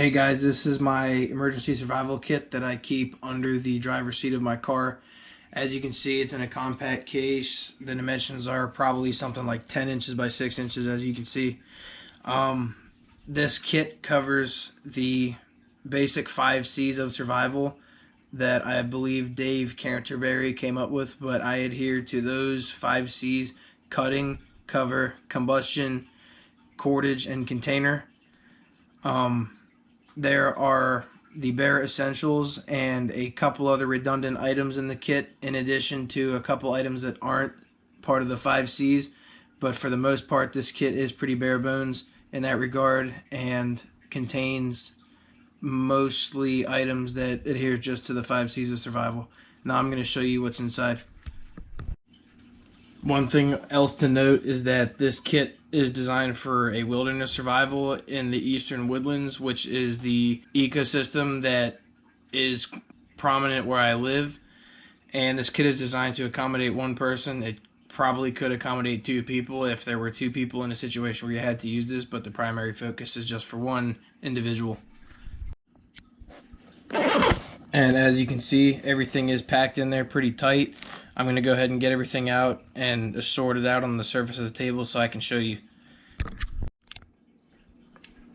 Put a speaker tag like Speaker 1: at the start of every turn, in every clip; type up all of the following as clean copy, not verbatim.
Speaker 1: Hey guys, this is my emergency survival kit that I keep under the driver's seat of my car. As you can see, it's in a compact case. The dimensions are probably something like 10 inches by 6 inches, as you can see. This kit covers the basic 5 C's of survival that I believe Dave Canterbury came up with, but I adhere to those 5 C's: cutting, cover, combustion, cordage, and container. There are the bare essentials and a couple other redundant items in the kit, in addition to a couple items that aren't part of the 5 C's. But for the most part, this kit is pretty bare bones in that regard and contains mostly items that adhere just to the 5 C's of survival. Now I'm going to show you what's inside. One thing else to note is that this kit is designed for a wilderness survival in the eastern woodlands, which is the ecosystem that is prominent where I live. And this kit is designed to accommodate one person. It probably could accommodate 2 people if there were 2 people in a situation where you had to use this, but the primary focus is just for one individual. And as you can see, everything is packed in there pretty tight. I'm going to go ahead and get everything out and sort it out on the surface of the table so I can show you.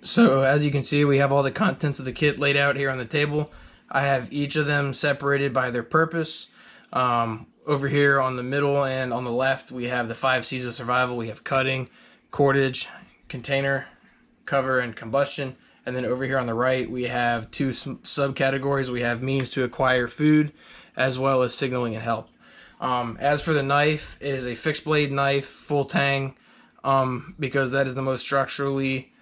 Speaker 1: So as you can see, we have all the contents of the kit laid out here on the table. I have each of them separated by their purpose. Over here on the middle and on the left, we have the 5 C's of survival. We have cutting, cordage, container, cover, and combustion. And then over here on the right, we have 2 subcategories. We have means to acquire food, as well as signaling and help. As for the knife, it is a fixed blade knife, full tang, because that is the most structurally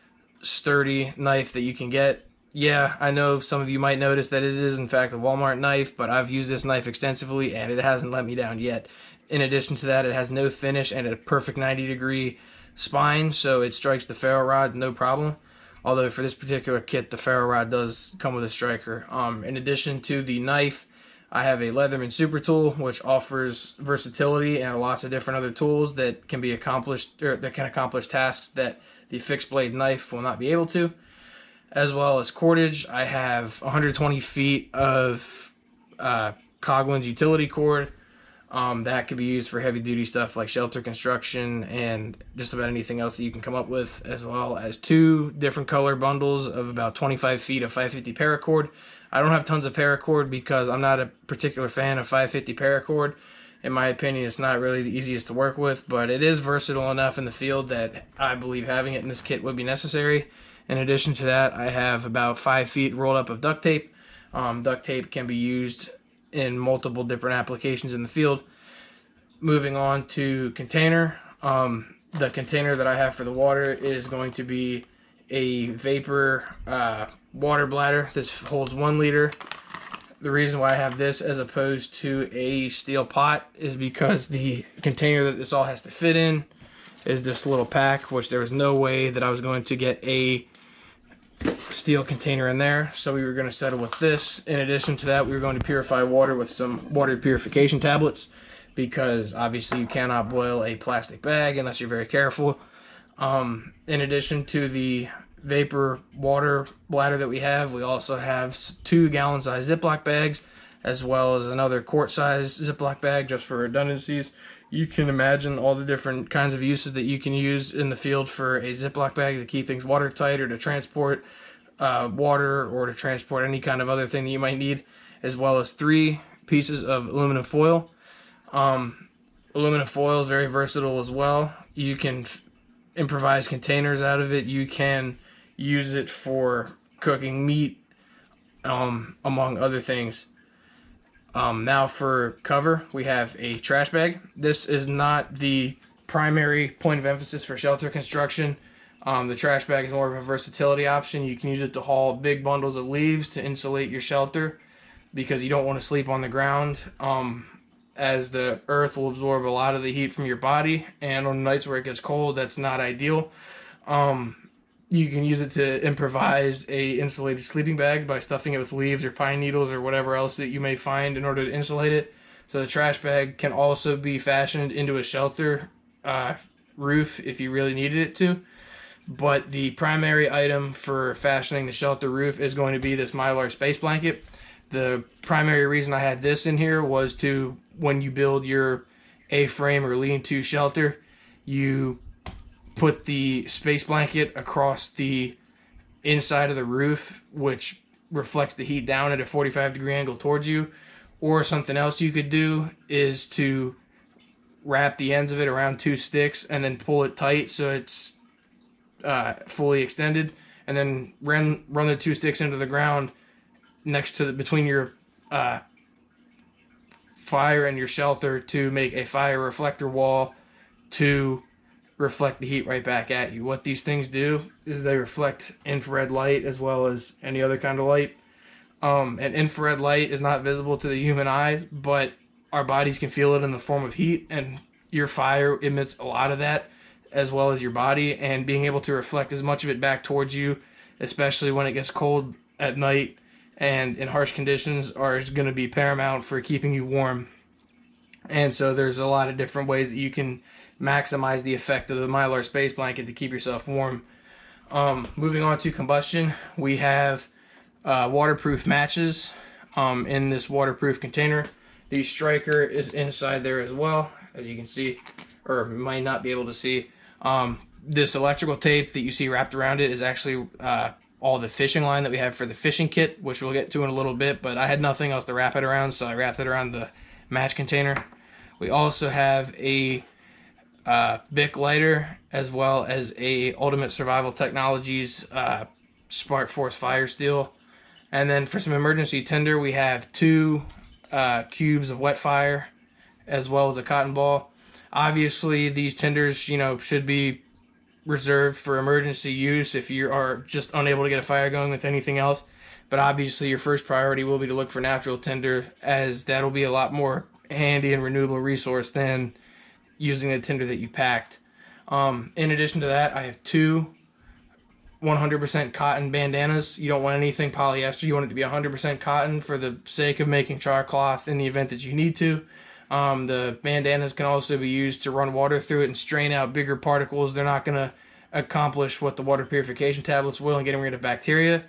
Speaker 1: sturdy knife that you can get. Yeah, I know some of you might notice that it is in fact a Walmart knife, but I've used this knife extensively and it hasn't let me down yet. In addition to that, it has no finish and a perfect 90-degree spine, so it strikes the ferro rod no problem. Although for this particular kit, the ferro rod does come with a striker. In addition to the knife, I have a Leatherman super tool, which offers versatility and lots of different other tools that can be accomplished, or that can accomplish tasks that the fixed blade knife will not be able to. As well as cordage, I have 120 feet of Coghlan's utility cord. That could be used for heavy duty stuff like shelter construction and just about anything else that you can come up with, as well as 2 different color bundles of about 25 feet of 550 paracord. I don't have tons of paracord because I'm not a particular fan of 550 paracord. In my opinion, it's not really the easiest to work with, but it is versatile enough in the field that I believe having it in this kit would be necessary. In addition to that, I have about 5 feet rolled up of duct tape. Duct tape can be used in multiple different applications in the field. Moving on to container. The container that I have for the water is going to be a vapor water bladder. This holds 1 liter. The reason why I have this as opposed to a steel pot is because the container that this all has to fit in is this little pack, which there was no way that I was going to get a steel container in there, so we were going to settle with this. In addition to that, we were going to purify water with some water purification tablets, because obviously you cannot boil a plastic bag unless you're very careful. In addition to the vapor water bladder that we also have 2 gallon size Ziploc bags, as well as another quart size Ziploc bag just for redundancies. You can imagine all the different kinds of uses that you can use in the field for a Ziploc bag to keep things watertight, or to transport water, or to transport any kind of other thing that you might need, as well as 3 pieces of aluminum foil. Aluminum foil is very versatile as well. You can improvise containers out of it. You can use it for cooking meat, among other things. Now for cover, we have a trash bag. This is not the primary point of emphasis for shelter construction. The trash bag is more of a versatility option. You can use it to haul big bundles of leaves to insulate your shelter, because you don't want to sleep on the ground, as the earth will absorb a lot of the heat from your body, and on nights where it gets cold, that's not ideal. You can use it to improvise a insulated sleeping bag by stuffing it with leaves or pine needles or whatever else that you may find in order to insulate it. So the trash bag can also be fashioned into a shelter roof if you really needed it to. But the primary item for fashioning the shelter roof is going to be this Mylar space blanket. The primary reason I had this in here was to, when you build your A-frame or lean-to shelter, you put the space blanket across the inside of the roof, which reflects the heat down at a 45-degree angle towards you. Or something else you could do is to wrap the ends of it around 2 sticks and then pull it tight so it's fully extended, and then run the 2 sticks into the ground next to between your fire and your shelter to make a fire reflector wall to reflect the heat right back at you. What these things do is they reflect infrared light as well as any other kind of light. And infrared light is not visible to the human eye, but our bodies can feel it in the form of heat, and your fire emits a lot of that as well as your body, and being able to reflect as much of it back towards you, especially when it gets cold at night and in harsh conditions, is going to be paramount for keeping you warm. And so there's a lot of different ways that you can maximize the effect of the Mylar space blanket to keep yourself warm. Moving on to combustion, we have waterproof matches in this waterproof container. The striker is inside there as well, as you can see, or might not be able to see. This electrical tape that you see wrapped around it is actually all the fishing line that we have for the fishing kit, which we'll get to in a little bit, but I had nothing else to wrap it around, so I wrapped it around the match container. We also have a Bic lighter, as well as a Ultimate Survival Technologies Spark Force Fire Steel. And then for some emergency tinder, we have 2 cubes of wet fire, as well as a cotton ball. Obviously, these tinders, should be reserved for emergency use if you are just unable to get a fire going with anything else. But obviously, your first priority will be to look for natural tinder, as that'll be a lot more handy and renewable resource than using the tinder that you packed. In addition to that, I have 2 100% cotton bandanas. You don't want anything polyester. You want it to be 100% cotton for the sake of making char cloth in the event that you need to. The bandanas can also be used to run water through it and strain out bigger particles. They're not going to accomplish what the water purification tablets will in getting rid of bacteria,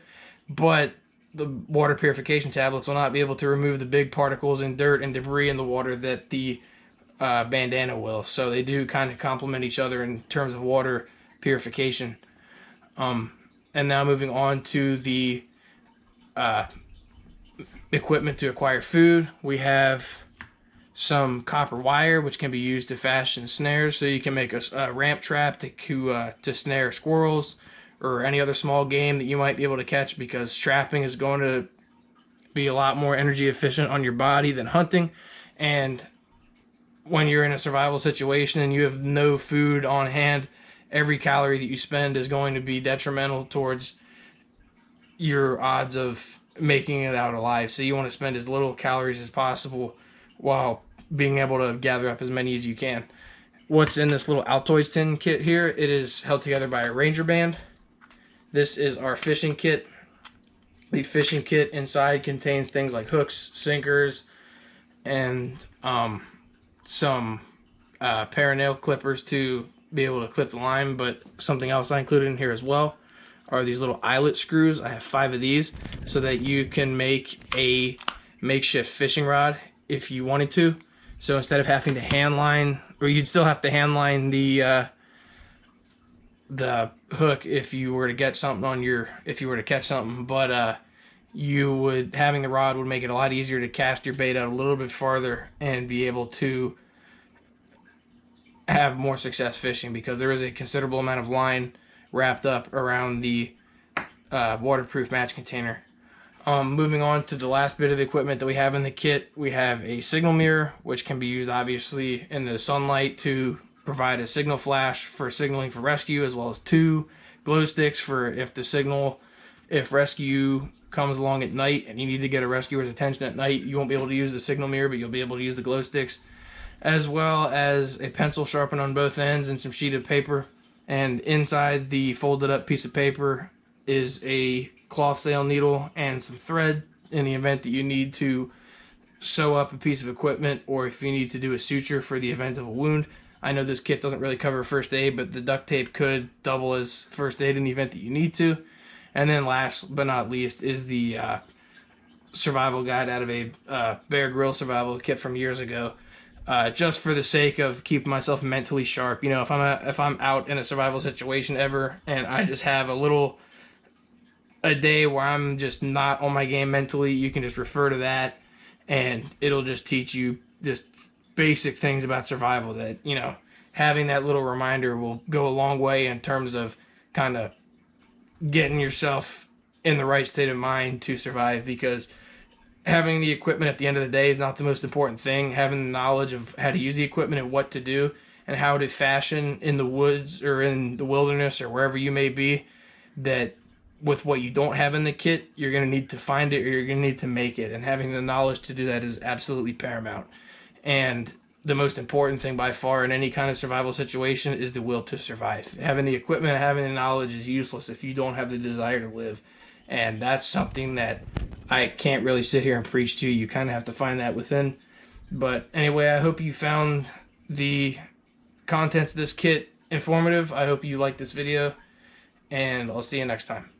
Speaker 1: but the water purification tablets will not be able to remove the big particles and dirt and debris in the water that the bandana will. So they do kind of complement each other in terms of water purification. And now moving on to the equipment to acquire food, we have some copper wire, which can be used to fashion snares, so you can make a ramp trap to snare squirrels or any other small game that you might be able to catch, because trapping is going to be a lot more energy efficient on your body than hunting. And when you're in a survival situation and you have no food on hand, every calorie that you spend is going to be detrimental towards your odds of making it out alive. So you want to spend as little calories as possible while being able to gather up as many as you can. What's in this little Altoids tin kit here? It is held together by a Ranger band. This is our fishing kit. The fishing kit inside contains things like hooks, sinkers, and some pair of nail clippers to be able to clip the line. But something else I included in here as well are these little eyelet screws. I have 5 of these so that you can make a makeshift fishing rod if you wanted to. So instead of having to hand line, or you'd still have to hand line the hook if you were to get something if you were to catch something, but having the rod would make it a lot easier to cast your bait out a little bit farther and be able to have more success fishing, because there is a considerable amount of line wrapped up around the waterproof match container. Moving on to the last bit of equipment that we have in the kit, we have a signal mirror, which can be used obviously in the sunlight to provide a signal flash for signaling for rescue, as well as 2 glow sticks for if rescue comes along at night and you need to get a rescuer's attention at night, you won't be able to use the signal mirror, but you'll be able to use the glow sticks, as well as a pencil sharpened on both ends and some sheeted paper. And inside the folded up piece of paper is a cloth sail needle and some thread in the event that you need to sew up a piece of equipment, or if you need to do a suture for the event of a wound. I know this kit doesn't really cover first aid, but the duct tape could double as first aid in the event that you need to. And then last but not least is the survival guide out of a Bear Grylls survival kit from years ago. Just for the sake of keeping myself mentally sharp. You know, if I'm out in a survival situation ever, and I just have a day where I'm just not on my game mentally, you can just refer to that, and it'll just teach you just basic things about survival that, you know, having that little reminder will go a long way in terms of kind of getting yourself in the right state of mind to survive, because having the equipment at the end of the day is not the most important thing. Having the knowledge of how to use the equipment and what to do and how to fashion in the woods or in the wilderness or wherever you may be, that with what you don't have in the kit, you're going to need to find it or you're going to need to make it. And having the knowledge to do that is absolutely paramount. And the most important thing by far in any kind of survival situation is the will to survive. Having the equipment and having the knowledge is useless if you don't have the desire to live. And that's something that I can't really sit here and preach to. You kind of have to find that within. But anyway, I hope you found the contents of this kit informative. I hope you liked this video, and I'll see you next time.